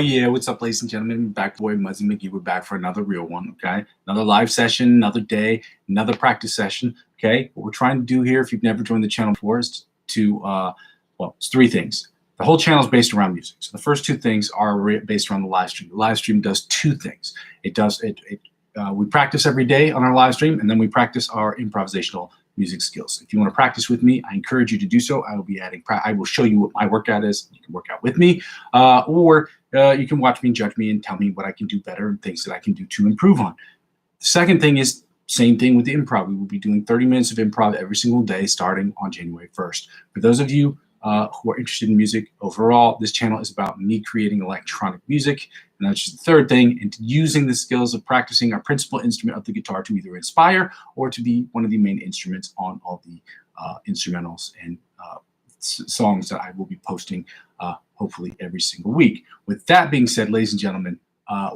yeah, what's up, ladies and gentlemen? Back boy Muzzy McGee. We're back for another real one, okay? Another live session, another day, another practice session, okay? What we're trying to do here, if you've never joined the channel before, is to, well, it's three things. The whole channel is based around music. So the first two things are based around the live stream. The live stream does two things. We practice every day on our live stream, and then we practice our improvisational music skills. If you want to practice with me, I encourage you to do so. I will be adding, I will show you what my workout is. You can work out with me, or you can watch me and judge me and tell me what I can do better and things that I can do to improve on. The second thing is same thing with the improv. We will be doing 30 minutes of improv every single day starting on January 1st. For those of you who are interested in music overall, this channel is about me creating electronic music. And that's just the third thing, and using the skills of practicing our principal instrument of the guitar to either inspire or to be one of the main instruments on all the instrumentals and songs that I will be posting hopefully every single week. With that being said, ladies and gentlemen,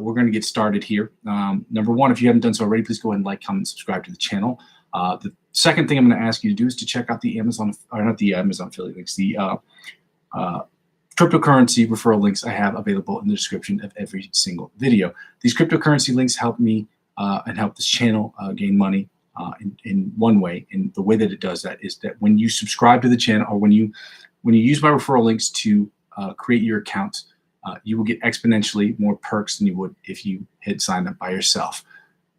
we're going to get started here. Number one, if you haven't done so already, please go ahead and like, comment, subscribe to the channel. The second thing I'm going to ask you to do is to check out the Amazon, or not the Amazon affiliate links, the cryptocurrency referral links I have available in the description of every single video. These cryptocurrency links help me and help this channel gain money in one way. And the way that it does that is that when you subscribe to the channel, or when you use my referral links to create your account, you will get exponentially more perks than you would if you hit sign up by yourself.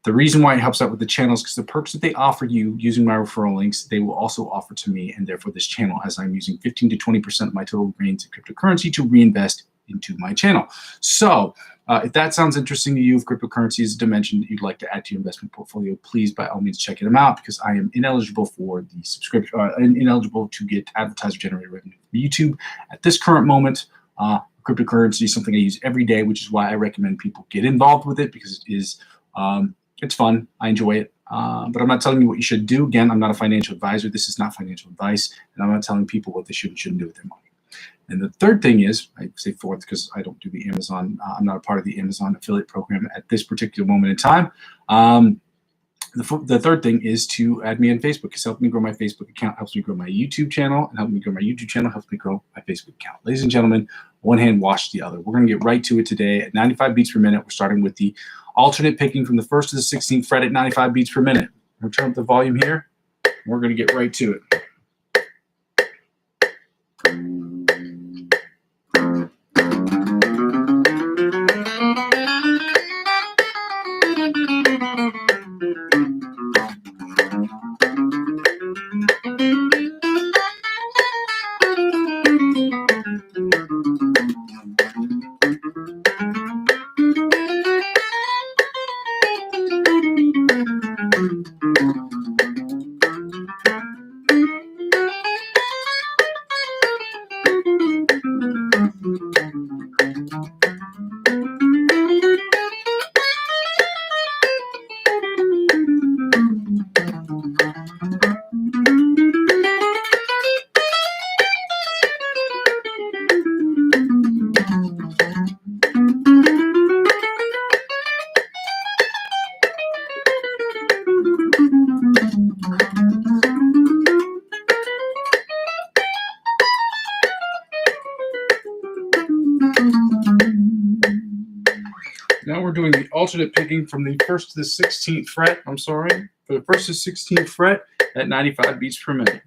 The reason why it helps out with the channel is because the perks that they offer you using my referral links, they will also offer to me and therefore this channel, as I'm using 15 to 20% of my total gains in cryptocurrency to reinvest into my channel. So if that sounds interesting to you, if cryptocurrency is a dimension that you'd like to add to your investment portfolio, please by all means check them out, because I am ineligible for the subscription, ineligible to get advertiser generated revenue from YouTube at this current moment. Cryptocurrency is something I use every day, which is why I recommend people get involved with it, because it is it's fun. I enjoy it. But I'm not telling you what you should do. Again, I'm not a financial advisor. This is not financial advice. And I'm not telling people what they should and shouldn't do with their money. And the third thing is, I say fourth because I don't do the Amazon. I'm not a part of the Amazon affiliate program at this particular moment in time. The third thing is to add me on Facebook. It's helping me grow my Facebook account, helps me grow my YouTube channel, and helping me grow my YouTube channel helps me grow my Facebook account. Ladies and gentlemen, one hand washes the other. We're going to get right to it today at 95 beats per minute. We're starting with the alternate picking from the 1st to the 16th fret at 95 beats per minute. I'm going to turn up the volume here. We're going to get right to it. Now we're doing the alternate picking from the 1st to the 16th fret. I'm sorry, for the 1st to 16th fret at 95 beats per minute.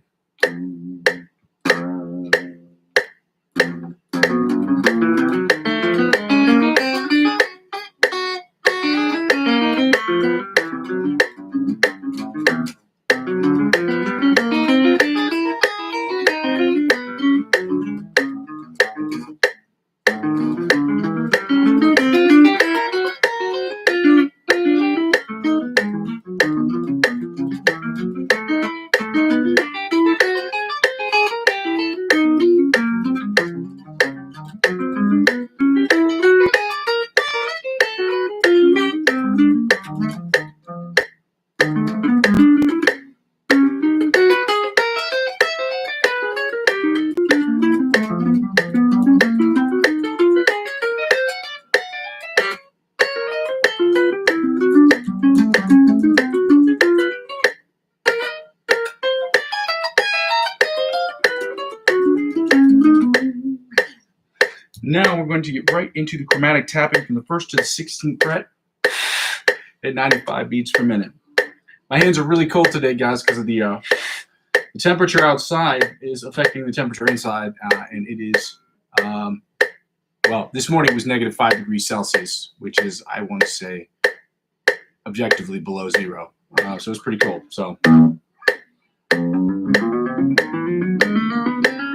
going to get right into the chromatic tapping from the 1st to the 16th fret at 95 beats per minute. My hands are really cold today, guys, because of the temperature outside is affecting the temperature inside, and it is, well, this morning it was negative 5 degrees Celsius, which is, I want to say, objectively below zero. So it's pretty cold. So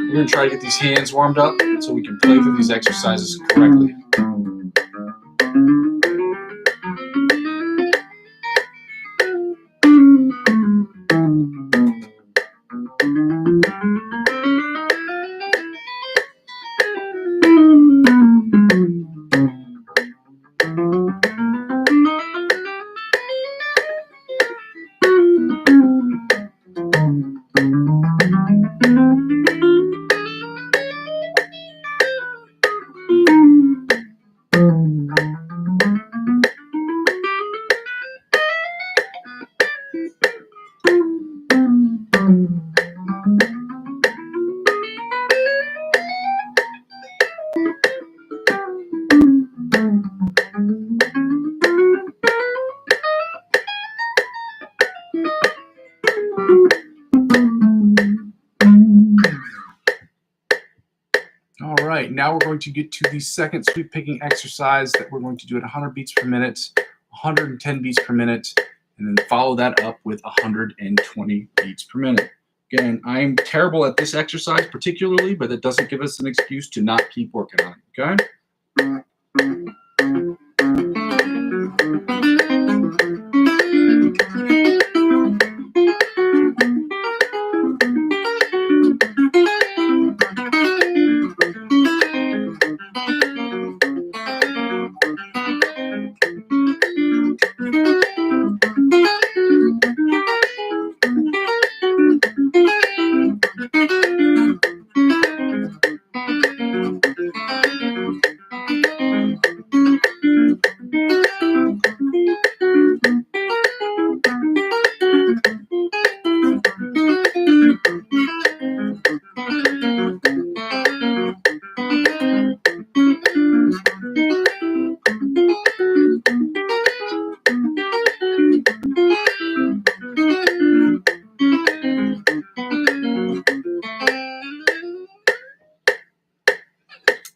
we're going to try to get these hands warmed up so we can play through these exercises correctly. All right, now we're going to get to the second sweep picking exercise that we're going to do at 100 beats per minute, 110 beats per minute, and then follow that up with 120 beats per minute. Again, I'm terrible at this exercise particularly, but that doesn't give us an excuse to not keep working on it, okay?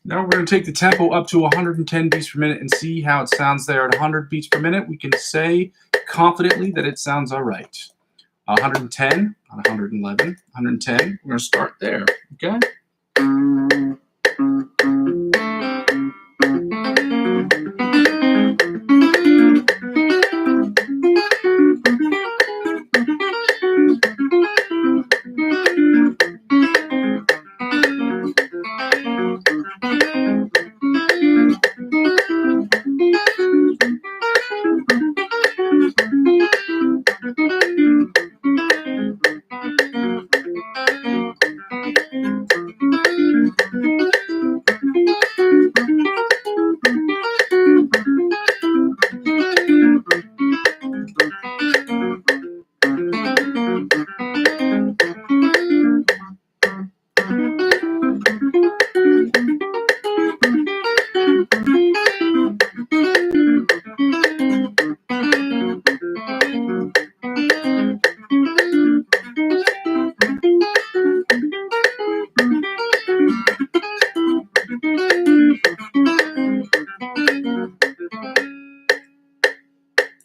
Now we're going to take the tempo up to 110 beats per minute and see how it sounds there at 100 beats per minute. We can say confidently that it sounds all right. 110, 111, 110. We're going to start there, okay?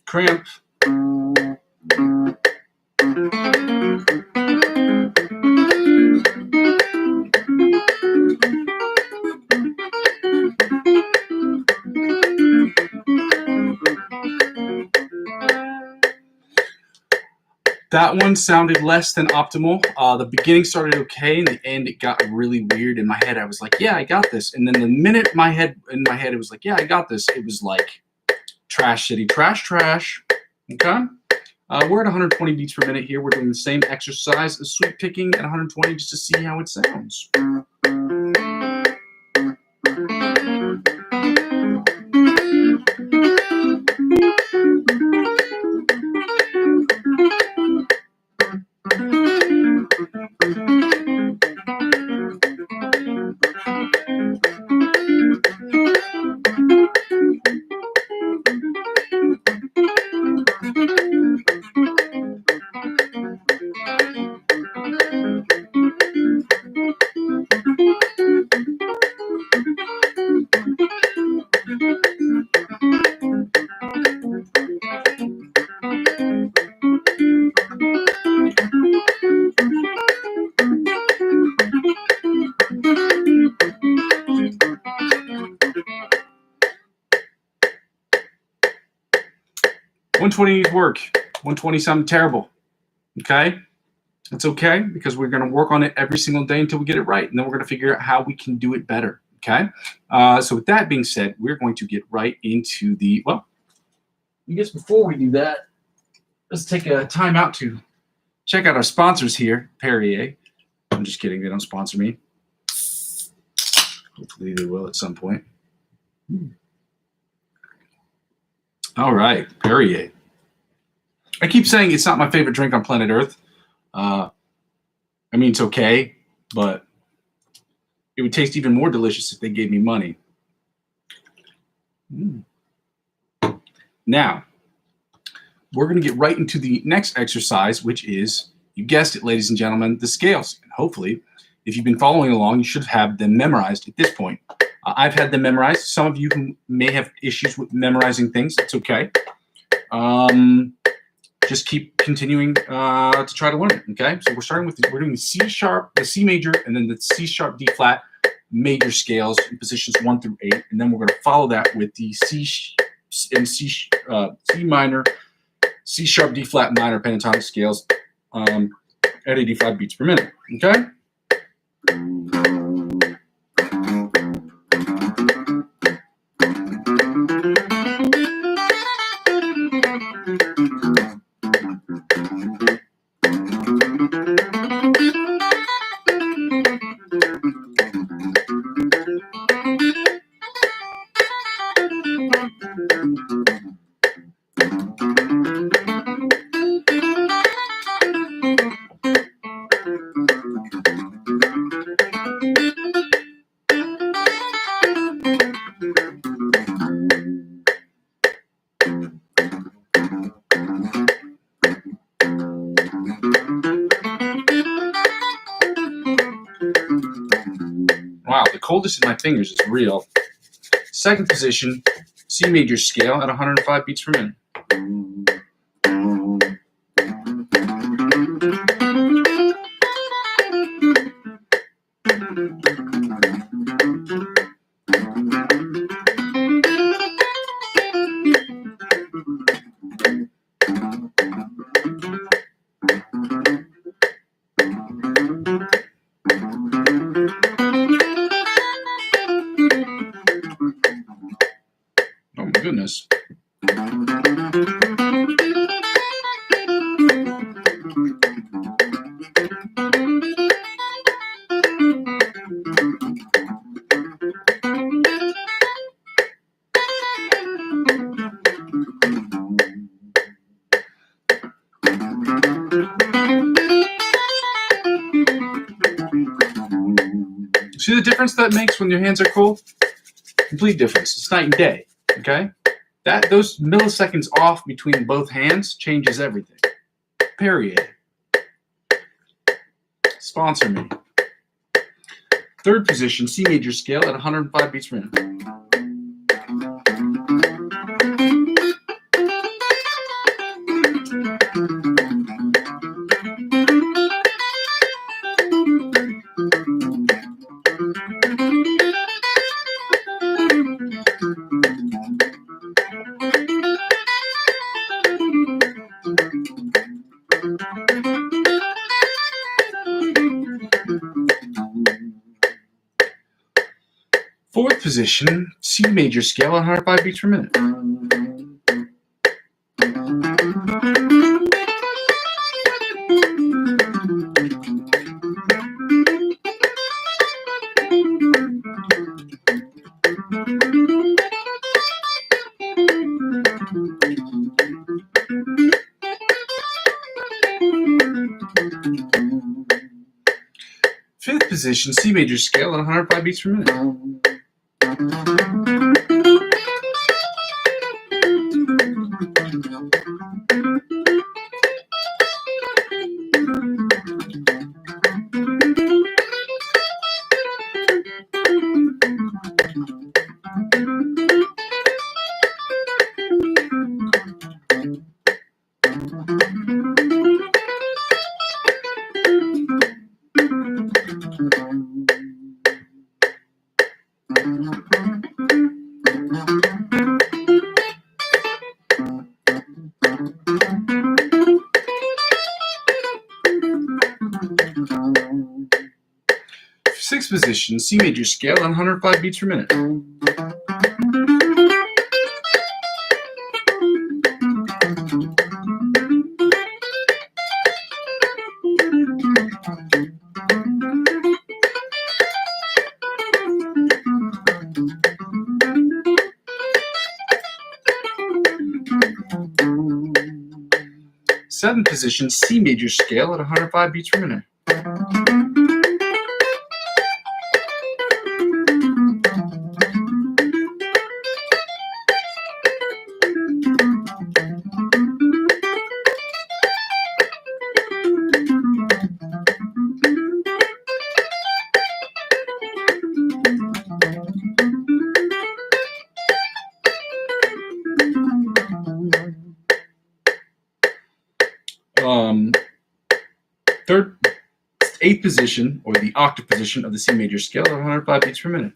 Cramp. That one sounded less than optimal. The beginning started okay, in the end it got really weird. In my head, I was like, "Yeah, I got this." And then the minute in my head, it was like, "Yeah, I got this." It was like trash city, trash. Okay. We're at 120 beats per minute here. We're doing the same exercise as sweep picking at 120 just to see how it sounds. $120 needs work. 120 sounds terrible. Okay? It's okay because we're going to work on it every single day until we get it right. And then we're going to figure out how we can do it better. Okay? So with that being said, we're going to get right into the, well, I guess before we do that, let's take a time out to check out our sponsors here, Perrier. I'm just kidding. They don't sponsor me. Hopefully they will at some point. All right, Perrier. I keep saying it's not my favorite drink on planet Earth. I mean, it's okay, but it would taste even more delicious if they gave me money. Now, we're going to get right into the next exercise, which is, you guessed it, ladies and gentlemen, the scales. And hopefully, if you've been following along, you should have them memorized at this point. I've had them memorized. Some of you who may have issues with memorizing things, it's okay. Just keep continuing to try to learn it, okay? So we're doing the C sharp, the C major, and then the C sharp, D flat major scales in positions 1 through 8. And then we're going to follow that with the C minor, C sharp, D flat minor pentatonic scales at 85 beats per minute, okay? Wow, the coldest in my fingers is real. Second position, C major scale at 105 beats per minute. Oh my goodness. See the difference that makes when your hands are cold? Complete difference. It's night and day, okay? Those milliseconds off between both hands changes everything. Perrier. Sponsor me. Third position, C major scale at 105 beats per minute. Fourth position, C major scale at 105 beats per minute. Fifth position, C major scale at 105 beats per minute. position, C major scale on 105 beats per minute. Seventh position, C major scale at 105 beats per minute. Eighth position, or the octave position of the C major scale at 105 beats per minute.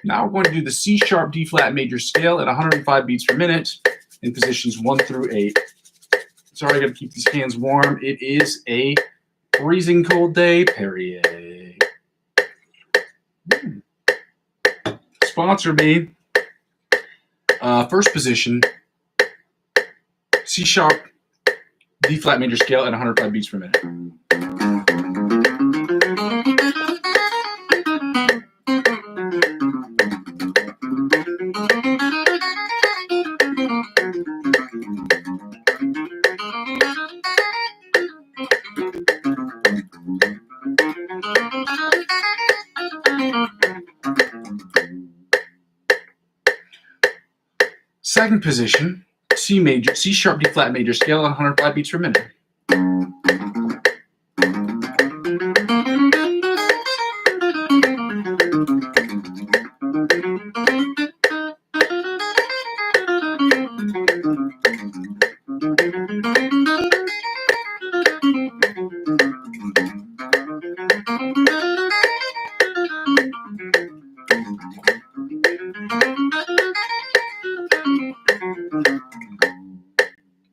Now we're going to do the C sharp D flat major scale at 105 beats per minute in positions 1 through 8. Sorry, I got to keep these hands warm. It is a freezing cold day, Perrier. Sponsor me. First position, C sharp D flat major scale at 105 beats per minute. Second position, C sharp D flat major scale at 105 beats per minute.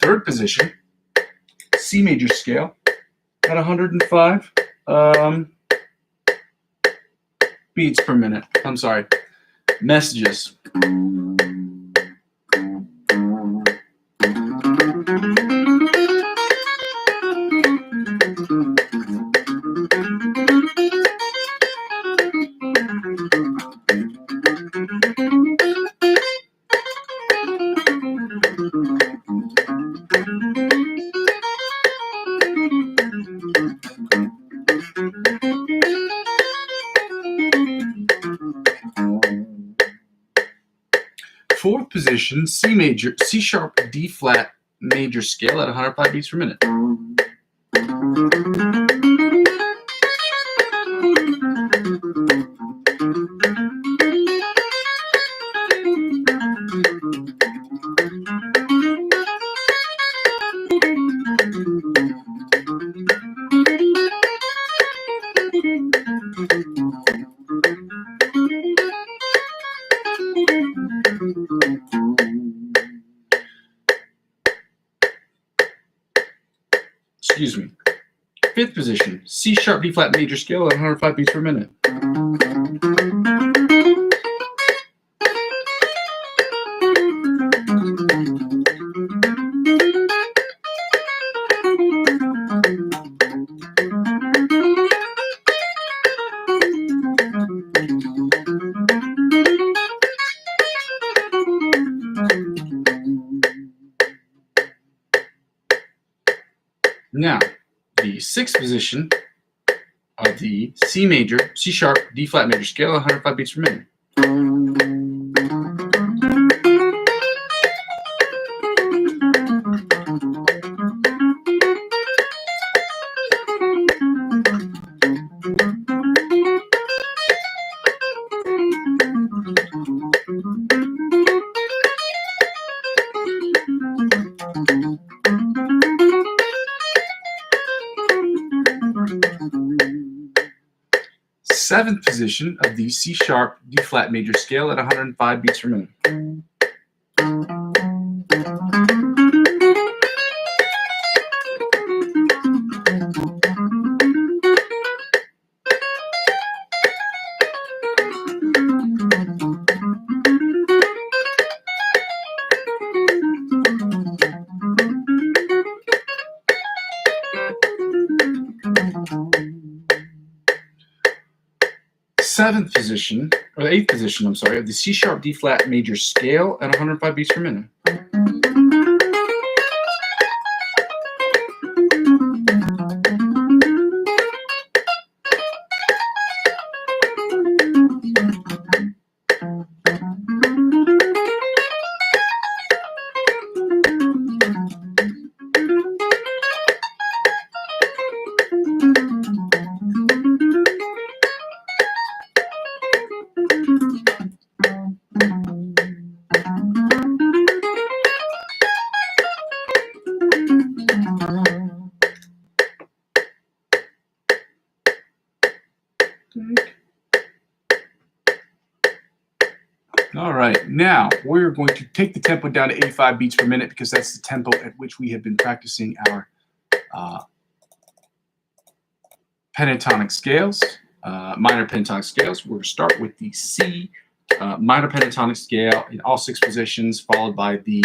Third position, C major scale at 105 beats per minute. I'm sorry, messages. Fourth position, C sharp D flat major scale at 105 beats per minute. Excuse me. Fifth position, C sharp D flat major scale at 105 beats per minute. Now, the sixth position of the C sharp D flat major scale at 105 beats per minute. seventh position of the C sharp D flat major scale at 105 beats per minute. Seventh position, or the eighth position, I'm sorry, of the C sharp D flat major scale at 105 beats per minute. All right, now we're going to take the tempo down to 85 beats per minute because that's the tempo at which we have been practicing our pentatonic scales, minor pentatonic scales. We're going to start with the C minor pentatonic scale in all 6 positions, followed by the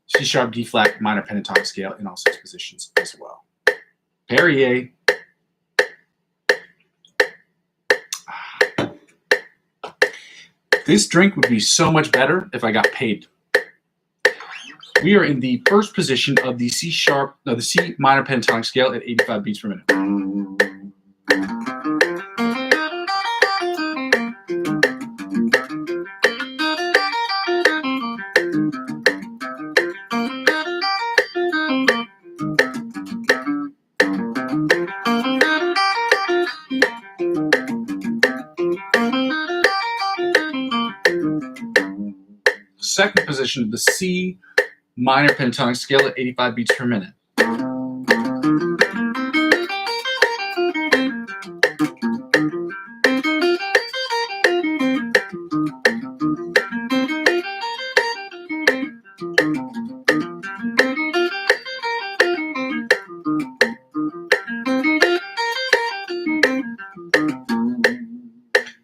C sharp D flat minor pentatonic scale in all 6 positions as well. Perrier. This drink would be so much better if I got paid. We are in the first position of the C minor pentatonic scale at 85 beats per minute. Second position of the C minor pentatonic scale at 85 beats per minute.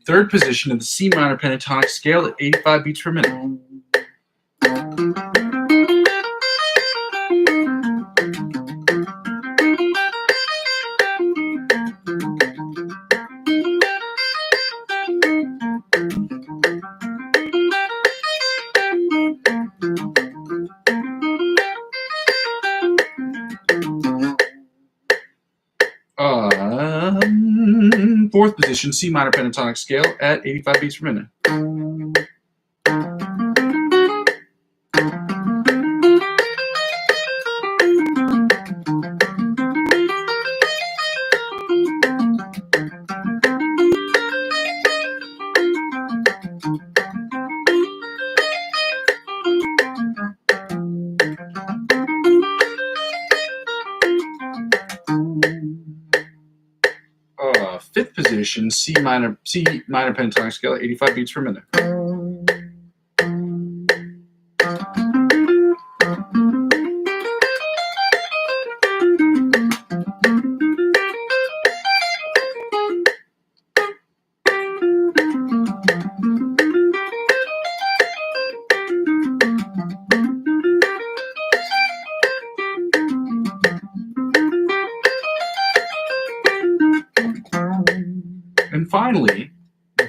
Third position of the C minor pentatonic scale at 85 beats per minute. Fourth position, C minor pentatonic scale at 85 beats per minute. Fifth position, C minor pentatonic scale at 85 beats per minute. And finally,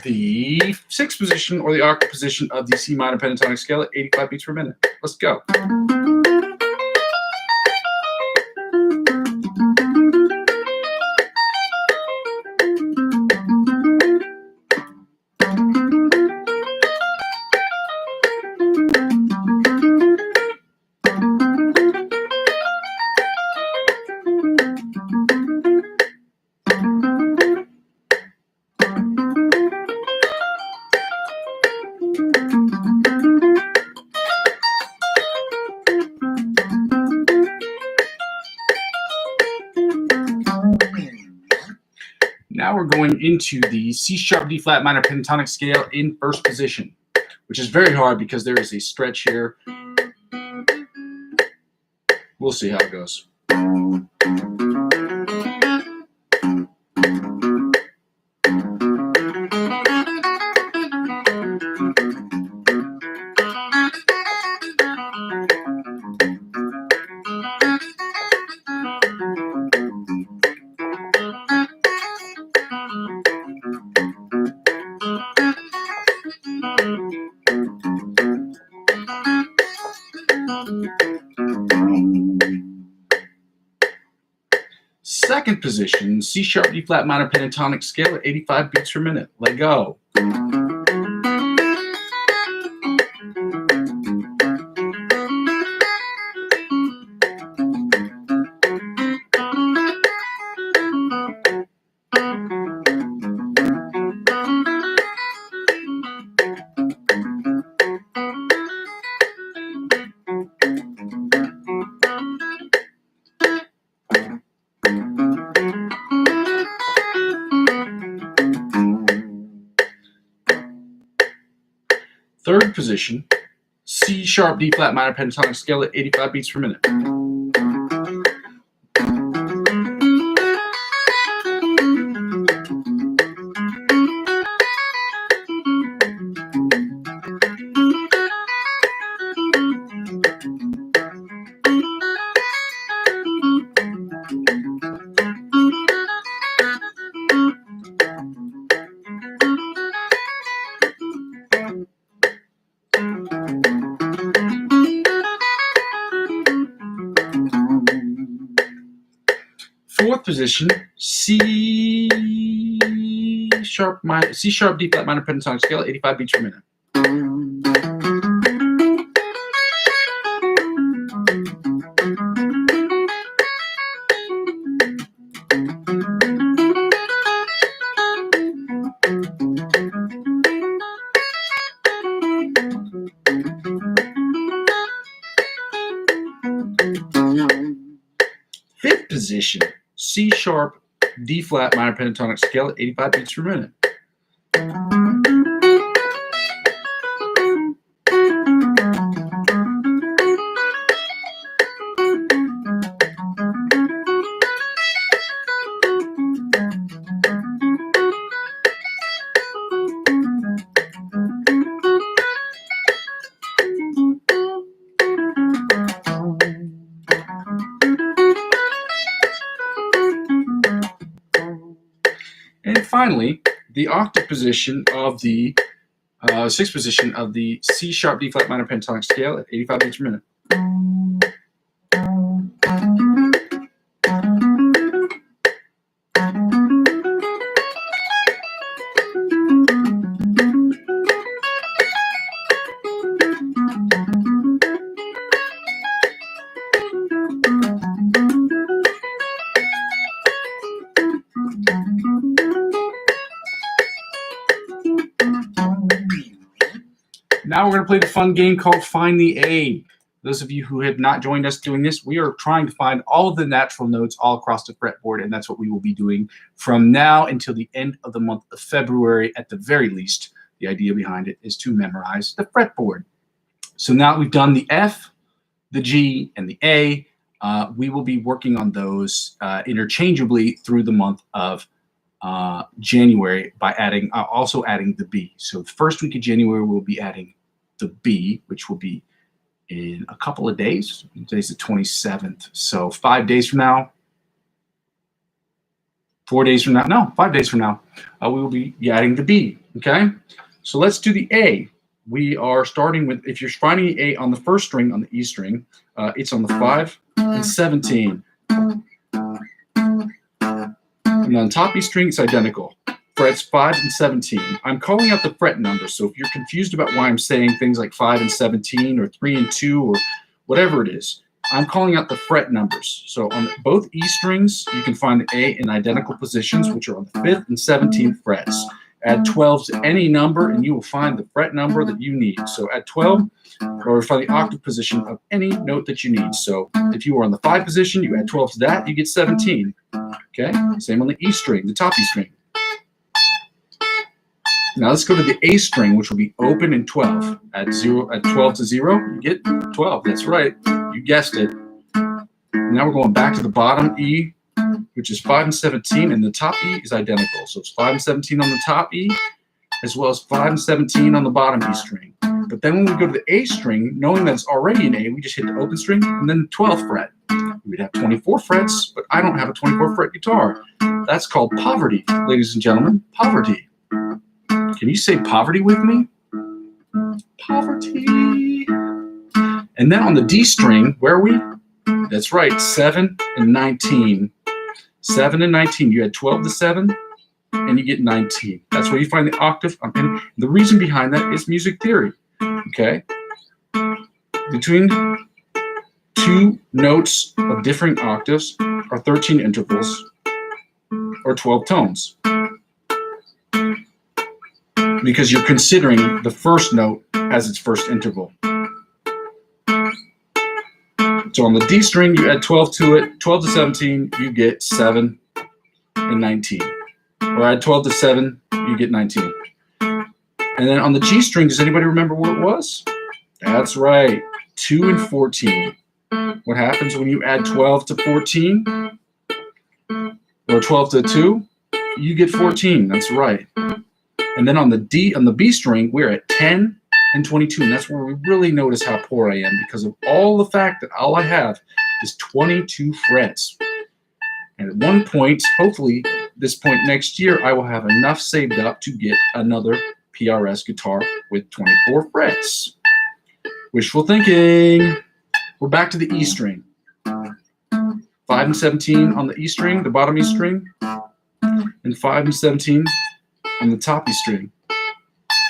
the sixth position or the octave position of the C minor pentatonic scale at 85 beats per minute. Let's go. Now we're going into the C sharp D flat minor pentatonic scale in first position, which is very hard because there is a stretch here. We'll see how it goes. Second position, C sharp D flat minor pentatonic scale at 85 beats per minute. Let go. Third position, C sharp D flat minor pentatonic scale at 85 beats per minute. Fourth position, C sharp D flat minor pentatonic scale at 85 beats per minute. Fifth position, C sharp D flat minor pentatonic scale at 85 beats per minute. And finally, the octave position of the sixth position of the C sharp D flat minor pentatonic scale at 85 beats per minute. Now we're going to play the fun game called Find the A. Those of you who have not joined us doing this, we are trying to find all of the natural notes all across the fretboard, and that's what we will be doing from now until the end of the month of February at the very least. The idea behind it is to memorize the fretboard. So now we've done the F, the G, and the A. We will be working on those interchangeably through the month of January by also adding the B. So the first week of January, we'll be adding the B, which will be in a couple of days. Today's the 27th. So 5 days from now, 4 days from now, no, 5 days from now, we will be adding the B, okay? So let's do the A. We are starting with, if you're finding the A on the first string, on the E string, it's on the 5 and 17. And on top E string, it's identical. Frets 5 and 17. I'm calling out the fret numbers, so if you're confused about why I'm saying things like 5 and 17 or 3 and 2 or whatever it is, I'm calling out the fret numbers. So on both E strings, you can find the A in identical positions, which are on the 5th and 17th frets. Add 12 to any number, and you will find the fret number that you need. So add 12, or find the octave position of any note that you need. So if you were on the 5 position, you add 12 to that, you get 17. Okay? Same on the E string, the top E string. Now let's go to the A string, which will be open in 12. At 12 to 0, you get 12. That's right. You guessed it. Now we're going back to the bottom E, which is 5 and 17, and the top E is identical. So it's 5 and 17 on the top E, as well as 5 and 17 on the bottom E string. But then when we go to the A string, knowing that it's already an A, we just hit the open string and then the 12th fret. We'd have 24 frets, but I don't have a 24 fret guitar. That's called poverty, ladies and gentlemen. Poverty. Can you say poverty with me? Poverty. And then on the D string, where are we? That's right, 7 and 19. 7 and 19. You had 12 to 7, and you get 19. That's where you find the octave. And the reason behind that is music theory. Okay? Between two notes of differing octaves are 13 intervals or 12 tones. Because you're considering the first note as its first interval. So on the D string, you add 12 to it. 12 to 17, you get 7 and 19. Or add 12 to 7, you get 19. And then on the G string, does anybody remember what it was? That's right, 2 and 14. What happens when you add 12 to 14? Or 12 to 2? You get 14, that's right. And then on the B string, we're at 10 and 22. And that's where we really notice how poor I am, because of all the fact that all I have is 22 frets. And at one point, hopefully this point next year, I will have enough saved up to get another PRS guitar with 24 frets. Wishful thinking. We're back to the E string. 5 and 17 on the E string, the bottom E string, and 5 and 17 on the top E string.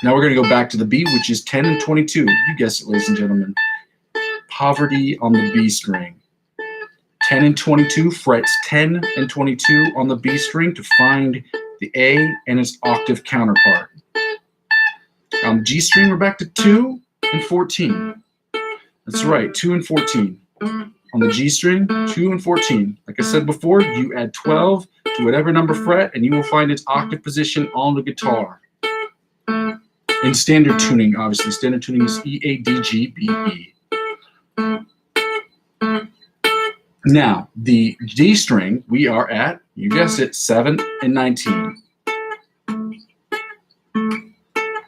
Now we're going to go back to the B, which is 10 and 22. You guessed it, ladies and gentlemen. Poverty on the B string. 10 and 22, frets 10 and 22 on the B string to find the A and its octave counterpart. On the G string, we're back to 2 and 14. That's right, 2 and 14. On the G string, 2 and 14. Like I said before, you add 12 to whatever number fret, and you will find its octave position on the guitar. In standard tuning, obviously. Standard tuning is E, A, D, G, B, E. Now, the D string, we are at, you guessed it, 7 and 19. And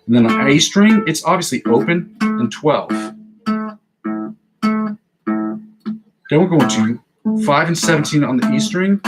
then on A string, it's obviously open and 12. Then we're going to 5 and 17 on the E string.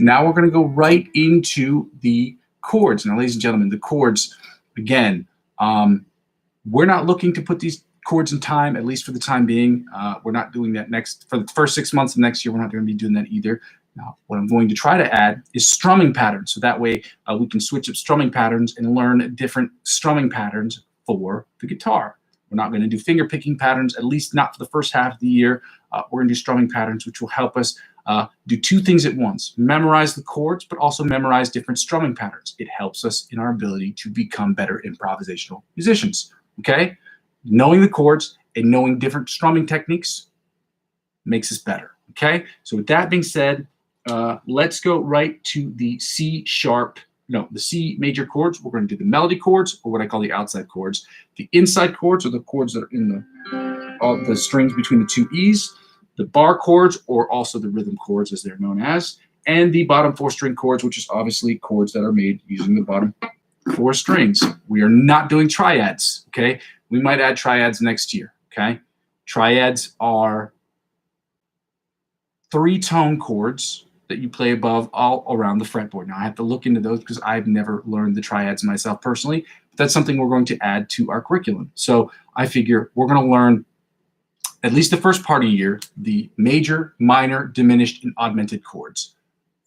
Now we're going to go right into the chords. Now, ladies and gentlemen, the chords, again, we're not looking to put these chords in time, at least for the time being. We're not doing that for the first 6 months of next year. We're not going to be doing that either. Now, what I'm going to try to add is strumming patterns. So that way we can switch up strumming patterns and learn different strumming patterns for the guitar. We're not going to do finger picking patterns, at least not for the first half of the year. We're going to do strumming patterns, which will help us do two things at once: memorize the chords, but also memorize different strumming patterns. It helps us in our ability to become better improvisational musicians, okay? Knowing the chords and knowing different strumming techniques makes us better, okay? So with that being said, let's go right to the the C major chords. We're going to do the melody chords, or what I call the outside chords. The inside chords are the chords that are in the strings between the two E's. The bar chords, or also the rhythm chords as they're known as, and the bottom 4 string chords, which is obviously chords that are made using the bottom 4 strings. We are not doing triads, okay? We might add triads next year, okay? Triads are 3-tone chords that you play above all around the fretboard. Now, I have to look into those because I've never learned the triads myself personally, but that's something we're going to add to our curriculum. So I figure we're going to learn, at least the first part of the year, the major, minor, diminished, and augmented chords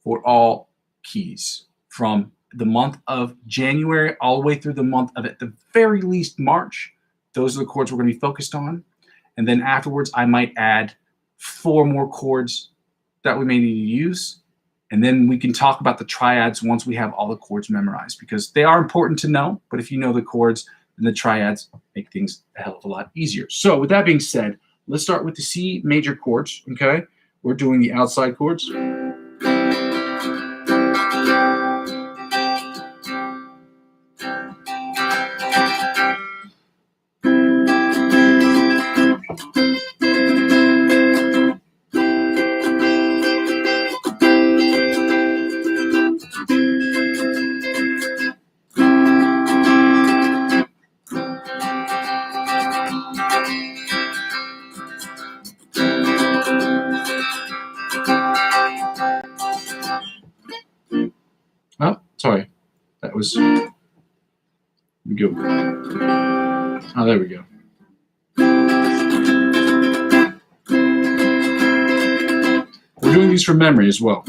for all keys from the month of January all the way through the month of, at the very least, March. Those are the chords we're going to be focused on. And then afterwards, I might add 4 more chords that we may need to use. And then we can talk about the triads once we have all the chords memorized, because they are important to know. But if you know the chords, and the triads make things a hell of a lot easier. So with that being said, let's start with the C major chords, okay? We're doing the outside chords. Oh, sorry. That was... Let me go. Oh, there we go. We're doing these from memory as well.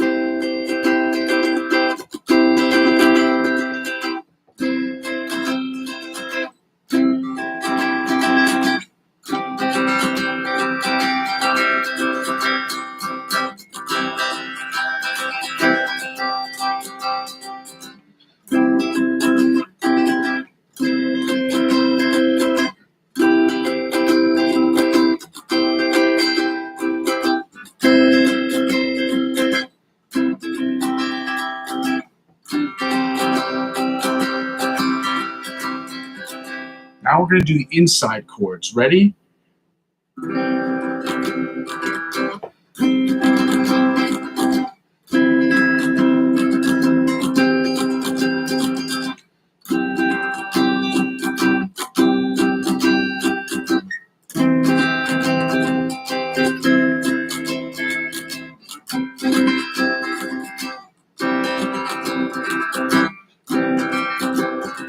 Now we're going to do the inside chords. Ready?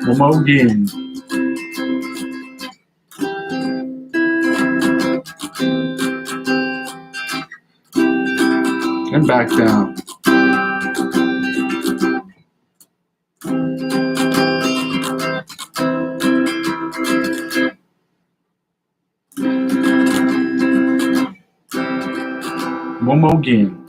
One more again. And back down. One more again.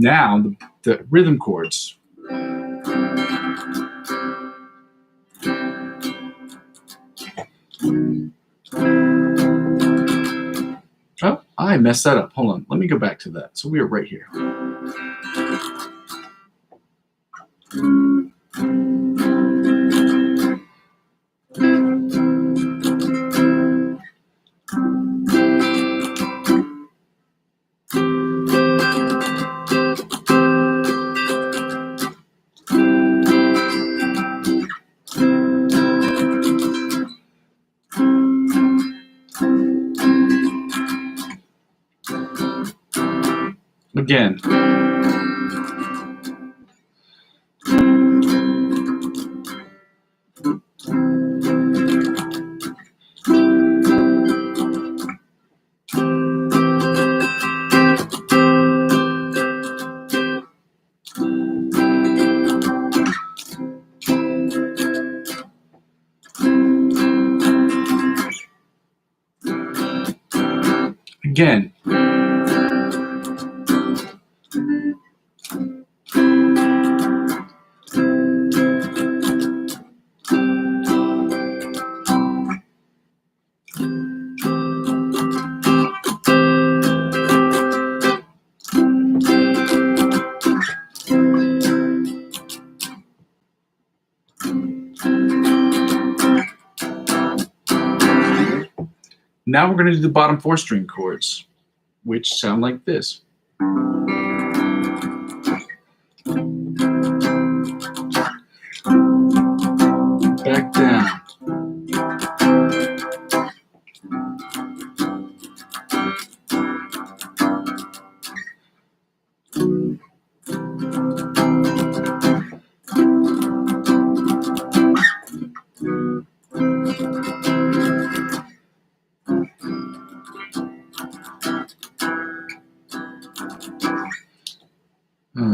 Now the rhythm chords. Oh, I messed that up. Hold on. Let me go back to that. So we are right here. Again. Again. Now we're going to do the bottom 4 string chords, which sound like this. Back down. All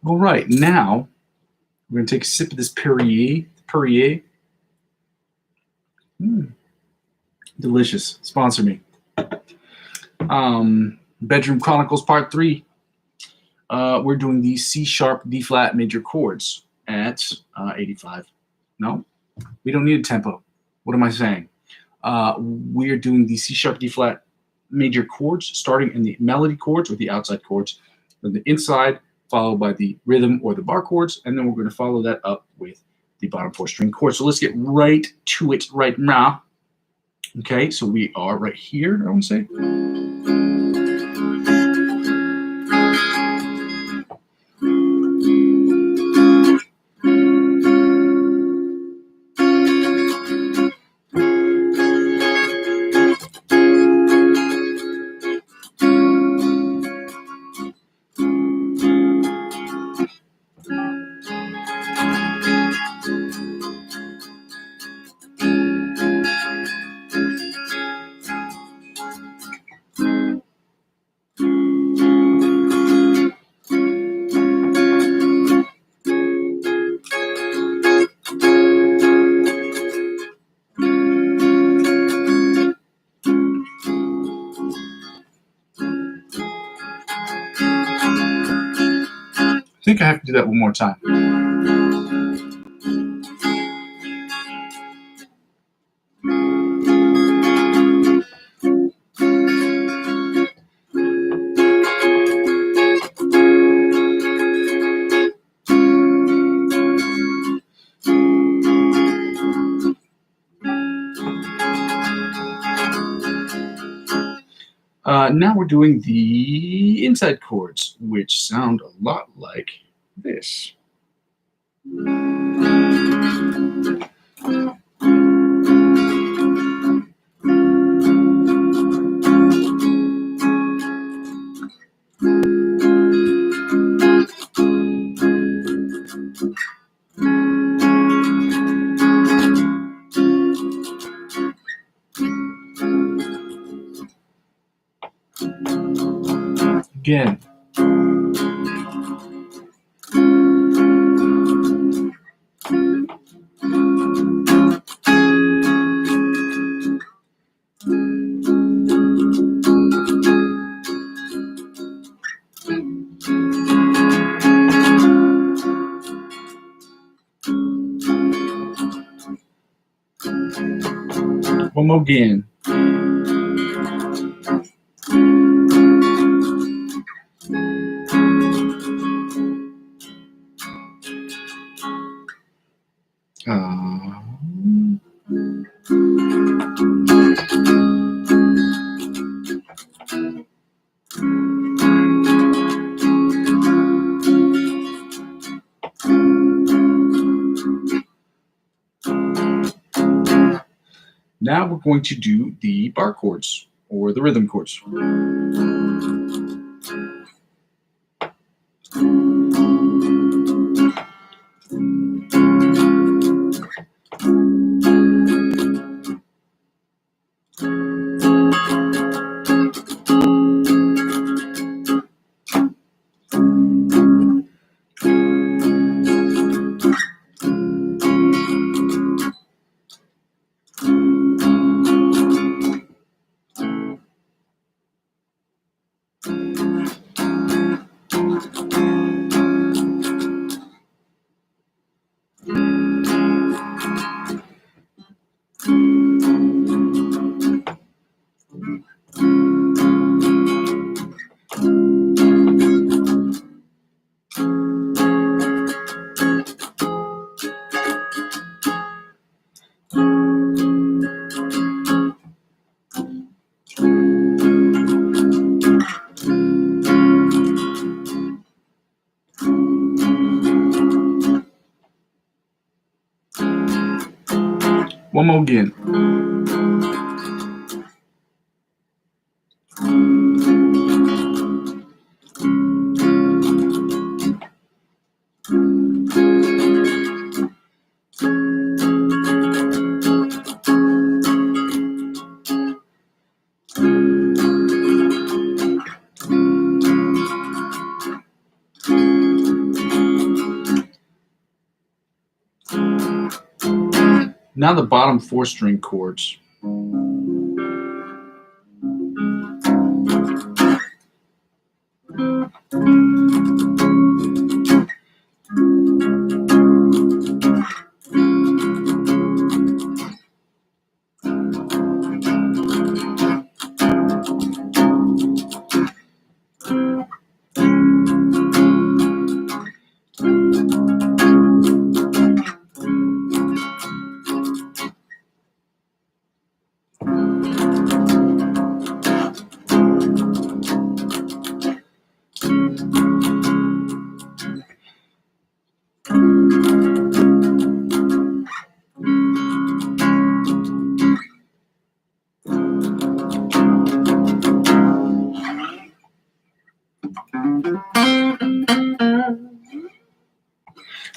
right, now we're going to take a sip of this Perrier. Delicious. Sponsor me. Bedroom Chronicles Part 3. We're doing the C sharp D flat major chords at 85. No, we don't need a tempo. What am I saying? We're doing the C sharp D flat major chords, starting in the melody chords or the outside chords, then the inside, followed by the rhythm or the bar chords, and then we're going to follow that up with the bottom 4 string chords. So let's get right to it right now. Okay, so we are right here, I want to say. I think I have to do that one more time. Now we're doing the inside chords, which sound a lot like this. Again. One more again. Now we're going to do the bar chords or the rhythm chords. One more again. Now the bottom 4 string chords.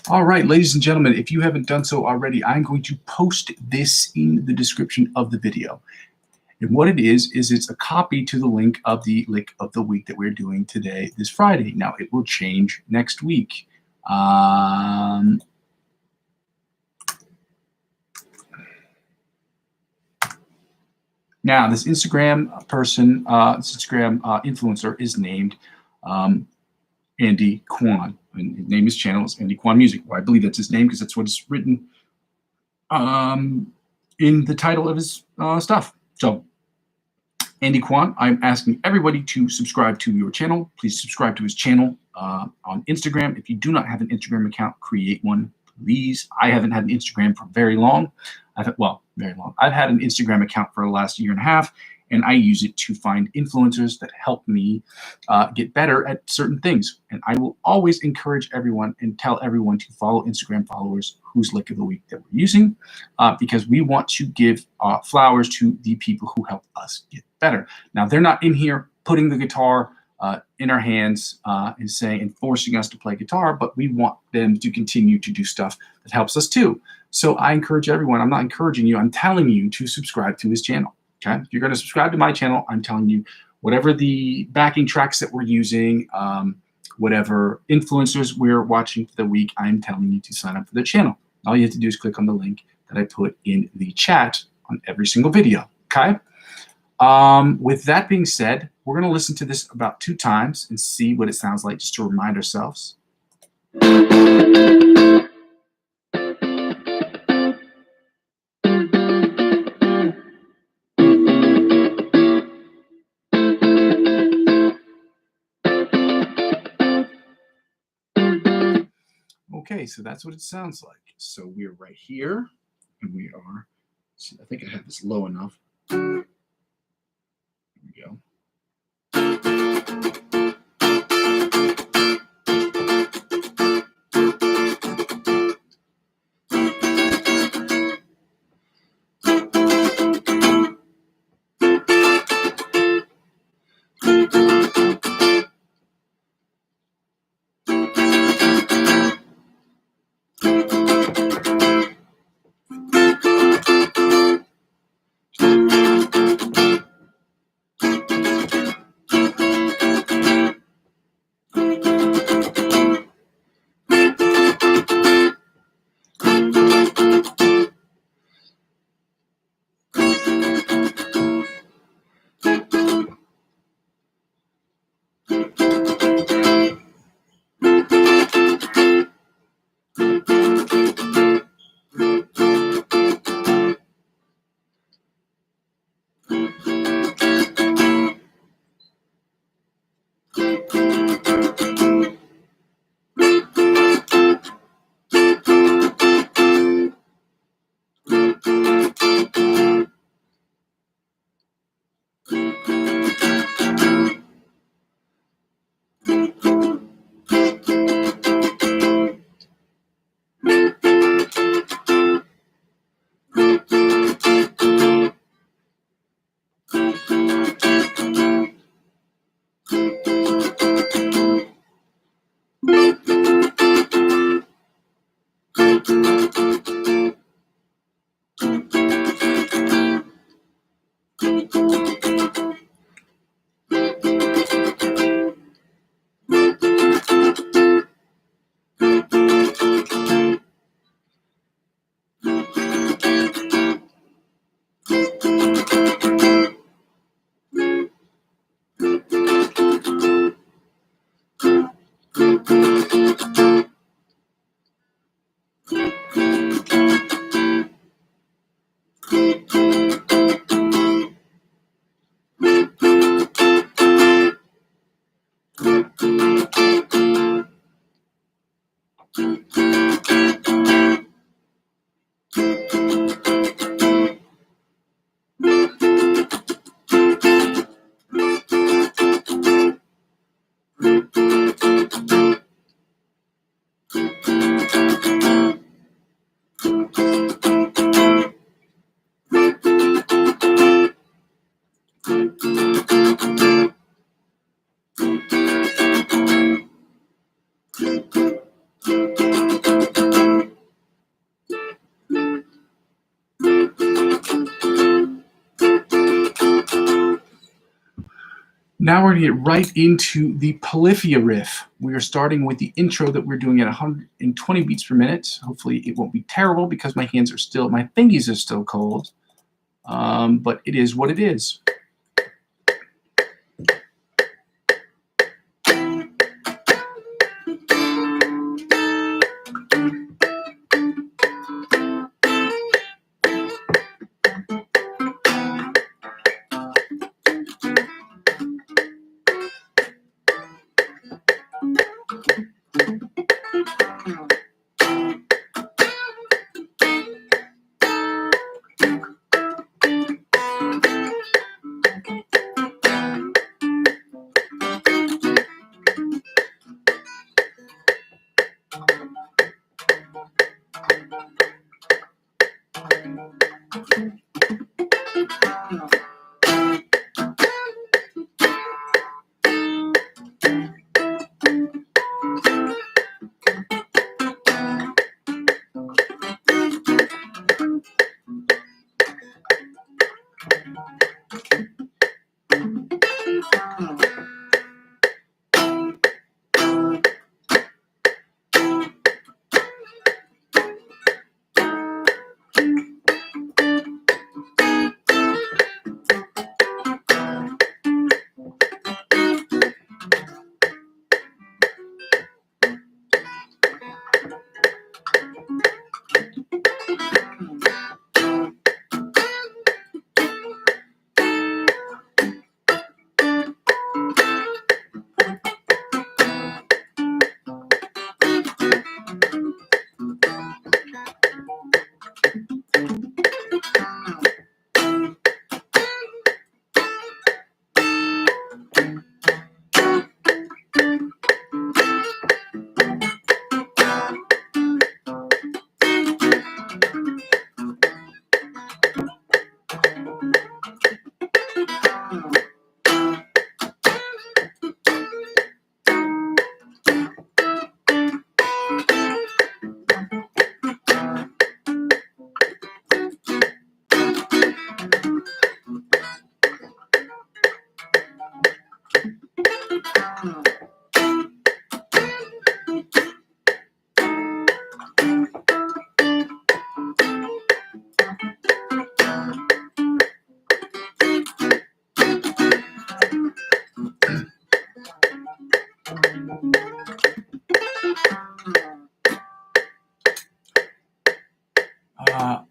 All right, ladies and gentlemen, if you haven't done so already, I'm going to post this in the description of the video. And what it is it's a copy to the link of the lick of the week that we're doing today, this Friday. Now, it will change next week. Now, this Instagram person, this Instagram influencer is named Andy Kwan. And his name, his channel is Andy Kwan Music. Well, I believe that's his name because that's what is written in the title of his stuff. So, Andy Kwan, I'm asking everybody to subscribe to your channel. Please subscribe to his channel on Instagram. If you do not have an Instagram account, create one, please. I haven't had an Instagram for very long. Very long. I've had an Instagram account for the last year and a half, and I use it to find influencers that help me get better at certain things. And I will always encourage everyone and tell everyone to follow Instagram followers whose lick of the week that we're using, because we want to give flowers to the people who help us get better. Now, they're not in here putting the guitar in our hands and forcing us to play guitar, but we want them to continue to do stuff that helps us too. So I encourage everyone, I'm not encouraging you, I'm telling you to subscribe to his channel. Okay, if you're going to subscribe to my channel, I'm telling you, whatever the backing tracks that we're using, whatever influencers we're watching for the week, I'm telling you to sign up for the channel. All you have to do is click on the link that I put in the chat on every single video. Okay. With that being said, we're going to listen to this about 2 times and see what it sounds like, just to remind ourselves. Okay, so that's what it sounds like. So we're right here, and we are, see, I think I have this low enough. There we go. Now we're going to get right into the Polyphia riff. We are starting with the intro that we're doing at 120 beats per minute. Hopefully it won't be terrible because my fingies are still cold. But it is what it is.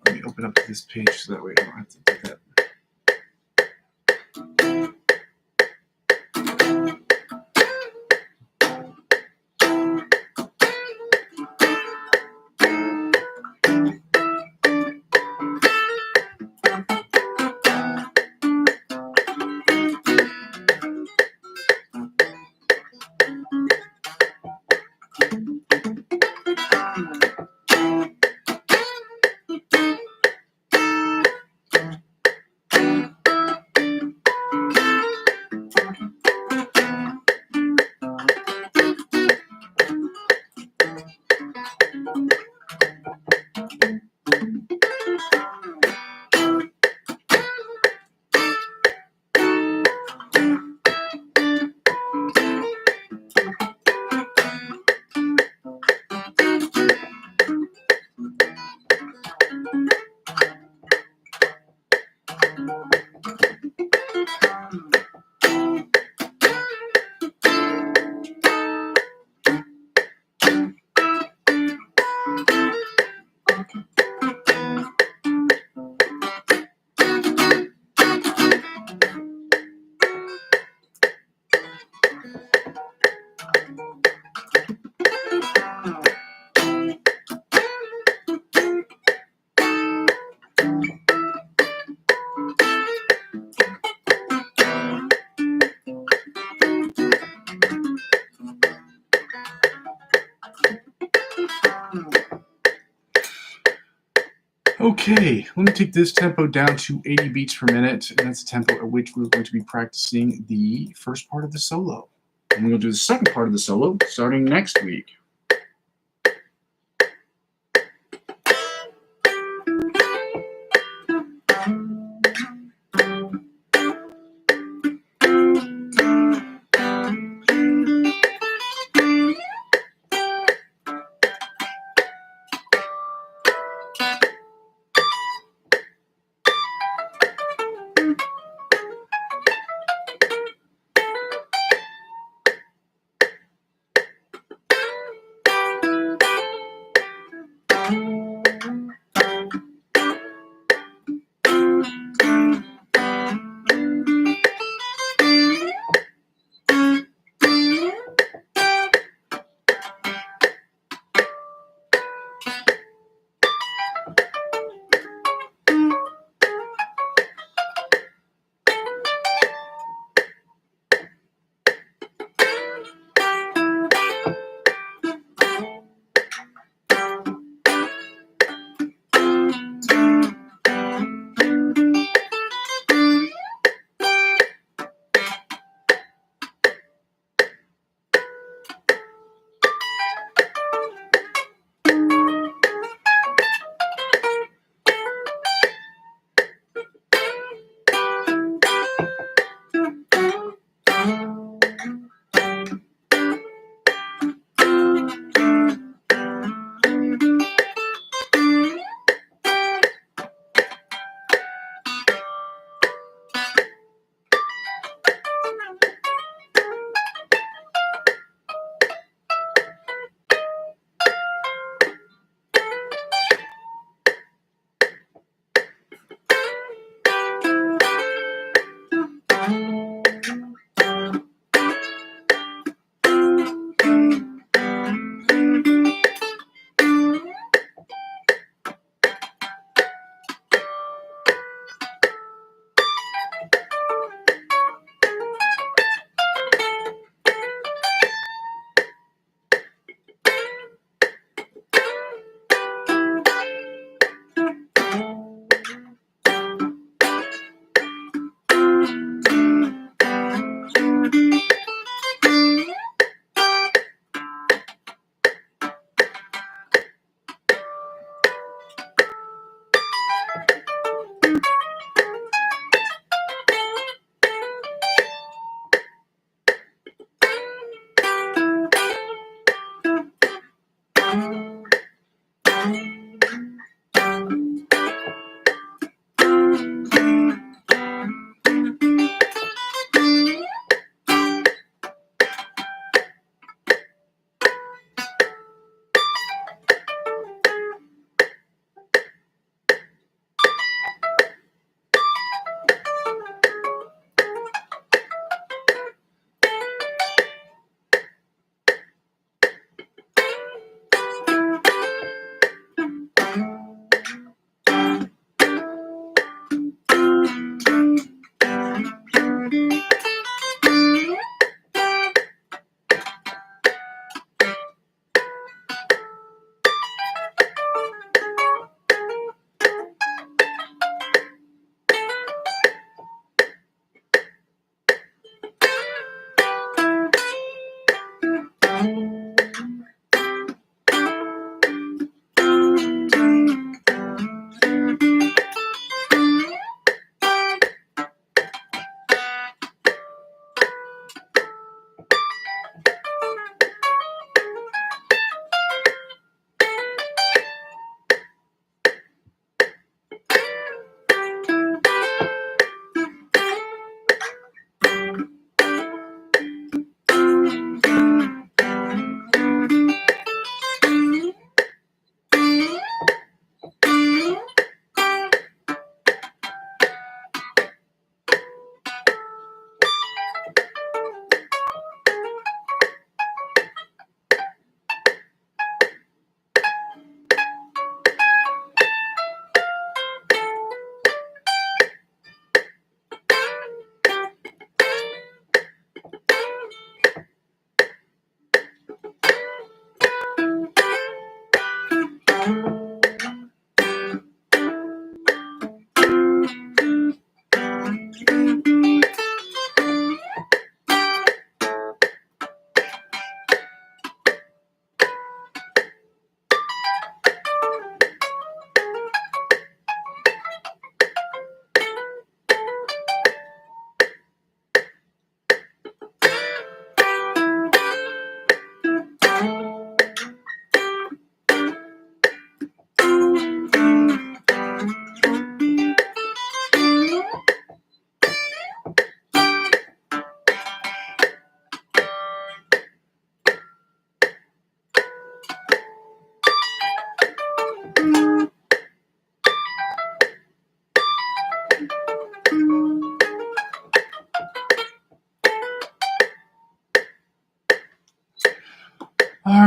Let me open up this page so that way I don't have to do that. Okay, let me take this tempo down to 80 beats per minute, and that's the tempo at which we're going to be practicing the first part of the solo. And we're going to do the second part of the solo starting next week.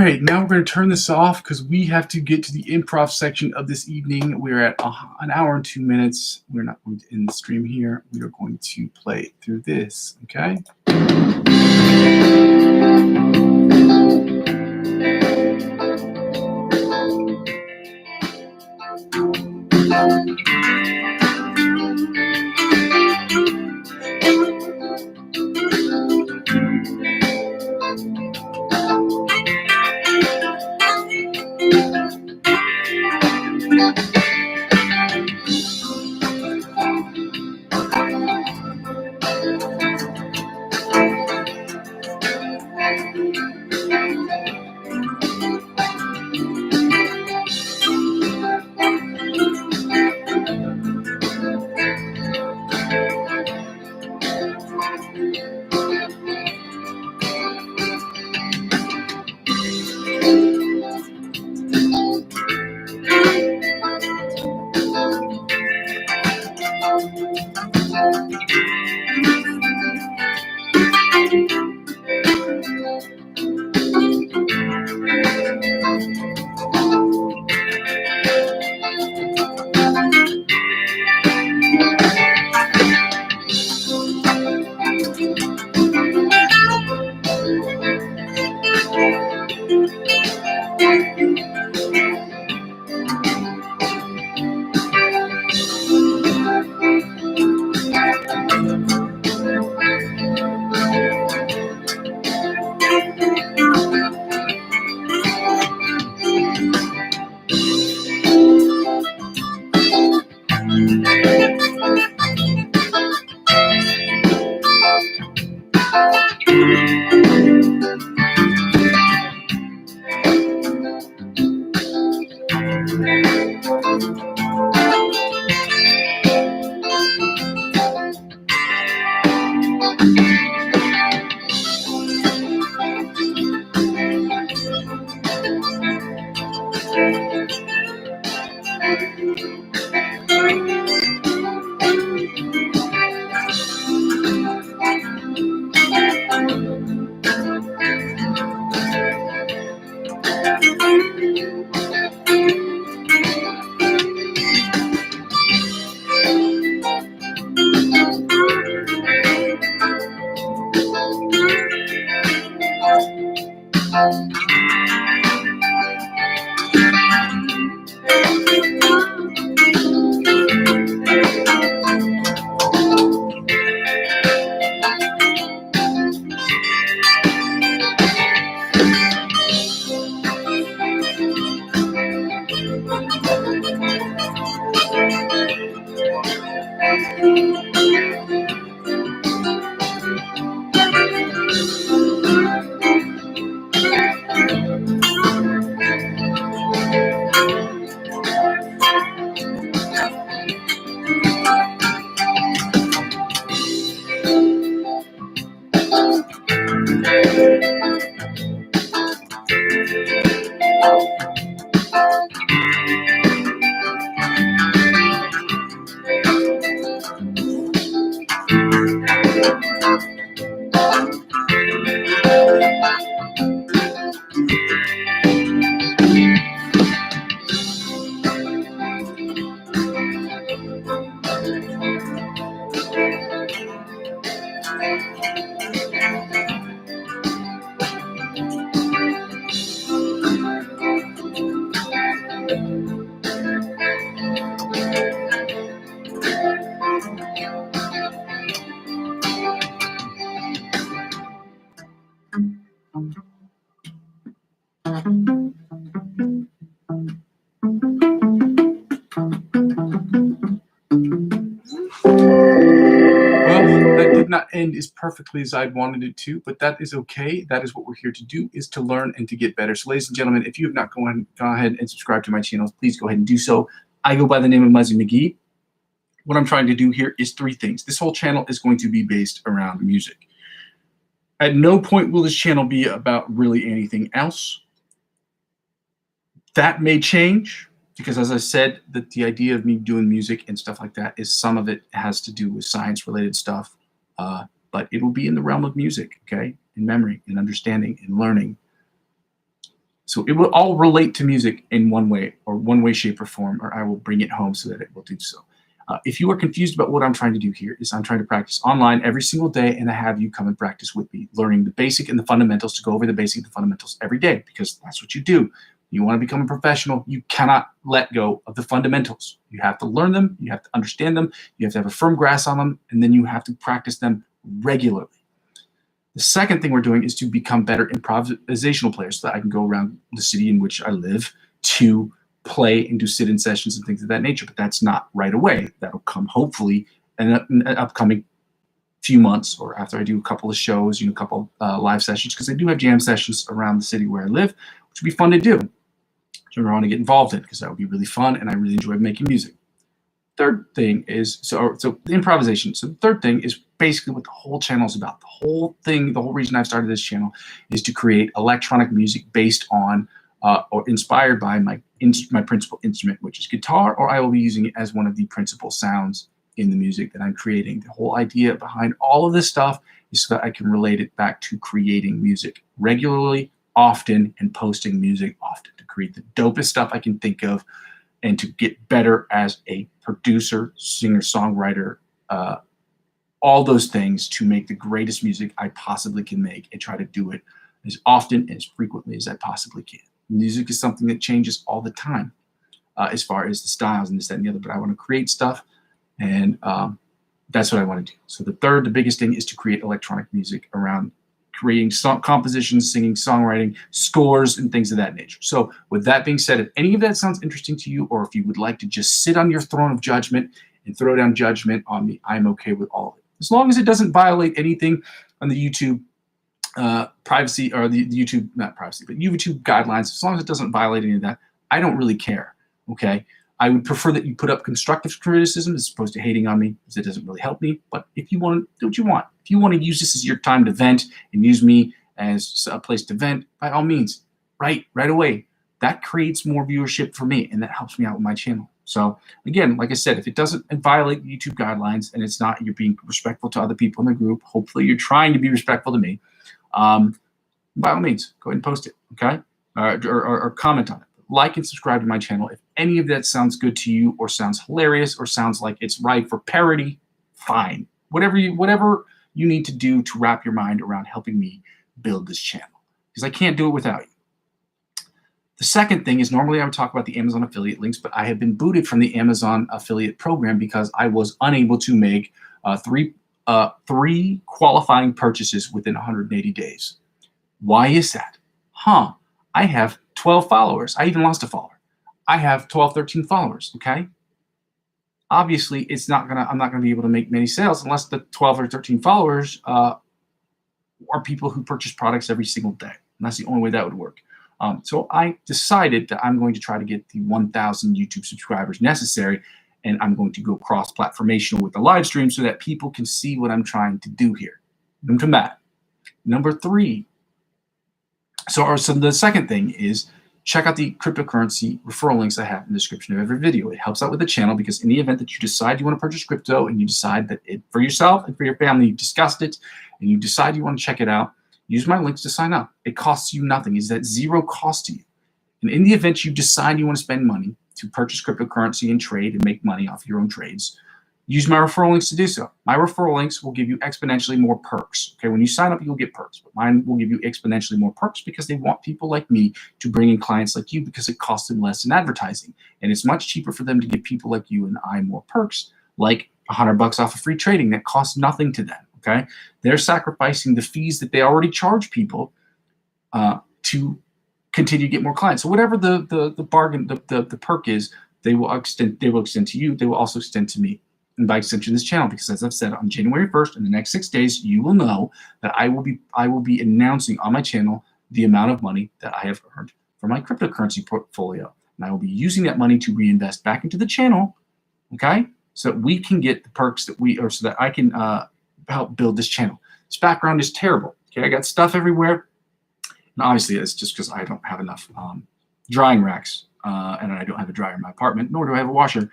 right, now we're going to turn this off because we have to get to the improv section of this evening. We're at an hour and 2 minutes. We're not going to end the stream here. We are going to play through this, okay? That did not end as perfectly as I'd wanted it to, but that is okay. That is what we're here to do, is to learn and to get better. So ladies and gentlemen, if you have not gone ahead and subscribed to my channel, please go ahead and do so. I go by the name of Muzzy McGee. What I'm trying to do here is three things. This whole channel is going to be based around music. At no point will this channel be about really anything else. That may change, because as I said, the idea of me doing music and stuff like that is some of it has to do with science-related stuff, but it will be in the realm of music, okay? In memory, in understanding, in learning. So it will all relate to music in one way, shape, or form, or I will bring it home so that it will do so. If you are confused about what I'm trying to do here, is I'm trying to practice online every single day, and I have you come and practice with me, learning the basic and the fundamentals, to go over the basic and the fundamentals every day, because that's what you do. You want to become a professional, you cannot let go of the fundamentals. You have to learn them, you have to understand them, you have to have a firm grasp on them, and then you have to practice them regularly. The second thing we're doing is to become better improvisational players, so that I can go around the city in which I live to play and do sit-in sessions and things of that nature. But that's not right away. That'll come hopefully in an upcoming few months, or after I do a couple of shows, a couple live sessions, because I do have jam sessions around the city where I live, which would be fun to do. So I want to get involved in, because that would be really fun, and I really enjoy making music. Third thing is, so the improvisation. So the third thing is basically what the whole channel is about. The whole reason I've started this channel is to create electronic music based on or inspired by my principal instrument, which is guitar, or I will be using it as one of the principal sounds in the music that I'm creating. The whole idea behind all of this stuff is so that I can relate it back to creating music regularly, often, and posting music often, to create the dopest stuff I can think of, and to get better as a producer, singer, songwriter, all those things, to make the greatest music I possibly can make, and try to do it as often and as frequently as I possibly can. Music is something that changes all the time, as far as the styles and this, that, and the other, but I want to create stuff, and that's what I want to do. So the biggest thing is to create electronic music around creating compositions, singing, songwriting, scores, and things of that nature. So with that being said, if any of that sounds interesting to you, or if you would like to just sit on your throne of judgment and throw down judgment on me, I'm okay with all of it. As long as it doesn't violate anything on the YouTube privacy, or the YouTube, not privacy, but YouTube guidelines, as long as it doesn't violate any of that, I don't really care, okay? I would prefer that you put up constructive criticism as opposed to hating on me, because it doesn't really help me. But if you want to do what you want, if you want to use this as your time to vent and use me as a place to vent, by all means, right away. That creates more viewership for me, and that helps me out with my channel. So again, like I said, if it doesn't violate the YouTube guidelines, and it's not, you're being respectful to other people in the group, hopefully you're trying to be respectful to me, by all means, go ahead and post it, okay? Or comment on it. Like and subscribe to my channel. If any of that sounds good to you, or sounds hilarious, or sounds like it's ripe for parody, fine. Whatever you need to do to wrap your mind around helping me build this channel, because I can't do it without you. The second thing is, normally I would talk about the Amazon affiliate links, but I have been booted from the Amazon affiliate program because I was unable to make three qualifying purchases within 180 days. Why is that? I have 12 followers. I even lost a follower. I have 12, 13 followers, okay? Obviously, I'm not gonna be able to make many sales unless the 12 or 13 followers are people who purchase products every single day. And that's the only way that would work. So I decided that I'm going to try to get the 1,000 YouTube subscribers necessary, and I'm going to go cross-platformational with the live stream so that people can see what I'm trying to do here. Number that. Number three. So the second thing is, check out the cryptocurrency referral links I have in the description of every video. It helps out with the channel, because in the event that you decide you want to purchase crypto, and you decide that for yourself and for your family, you've discussed it, and you decide you want to check it out, use my links to sign up. It costs you nothing. It's at zero cost to you. And in the event you decide you want to spend money to purchase cryptocurrency and trade and make money off your own trades, use my referral links to do so. My referral links will give you exponentially more perks. Okay, when you sign up, you'll get perks, but mine will give you exponentially more perks, because they want people like me to bring in clients like you, because it costs them less in advertising. And it's much cheaper for them to give people like you and I more perks, like $100 off of free trading that costs nothing to them. Okay, they're sacrificing the fees that they already charge people to continue to get more clients. So whatever the bargain, the perk is, they will extend to you. They will also extend to me, and by extension this channel, because as I've said, on January 1st, in the next 6 days, you will know that I will be announcing on my channel the amount of money that I have earned from my cryptocurrency portfolio, and I will be using that money to reinvest back into the channel. Okay, so that we can get the perks so that I can help build this channel. This background is terrible. Okay, I got stuff everywhere, and obviously it's just because I don't have enough drying racks, and I don't have a dryer in my apartment, nor do I have a washer.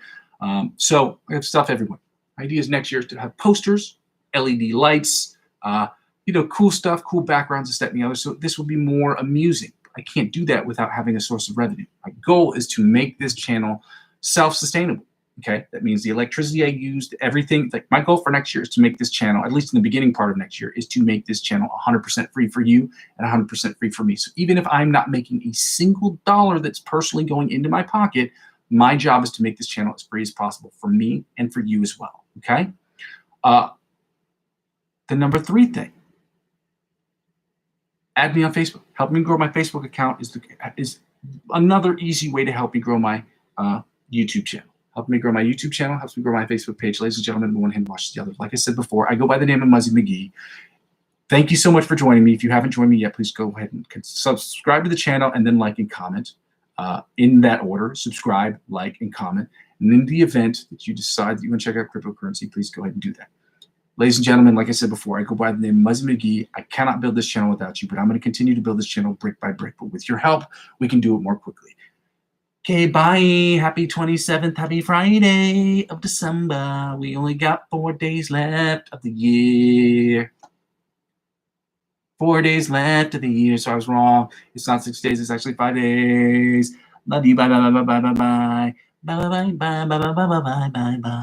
So I have stuff everywhere. Ideas next year is to have posters, LED lights, cool stuff, cool backgrounds, this, that, and the other. So this will be more amusing. I can't do that without having a source of revenue. My goal is to make this channel self-sustainable. Okay, that means the electricity I used, everything. Like my goal for next year is to make this channel, at least in the beginning part of next year, is to make this channel 100% free for you and 100% free for me. So even if I'm not making a single dollar that's personally going into my pocket, my job is to make this channel as free as possible for me and for you as well. Okay. The number 3 thing, add me on Facebook. Help me grow my Facebook account is another easy way to help me grow my YouTube channel. Help me grow my YouTube channel, helps me grow my Facebook page. Ladies and gentlemen, one hand washes the other. Like I said before, I go by the name of Muzzy McGee. Thank you so much for joining me. If you haven't joined me yet, please go ahead and subscribe to the channel and then like and comment in that order. Subscribe, like, and comment. And in the event that you decide that you want to check out cryptocurrency, please go ahead and do that. Ladies and gentlemen, like I said before, I go by the name Muzzy McGee. I cannot build this channel without you, but I'm going to continue to build this channel brick by brick. But with your help, we can do it more quickly. Okay, bye. Happy 27th. Happy Friday of December. We only got 4 days left of the year. 4 days left of the year. So I was wrong. It's not 6 days. It's actually 5 days. Love you. Bye, bye, bye, bye, bye, bye, bye. Bye, bye, bye, bye, bye, bye, bye, bye, bye, bye.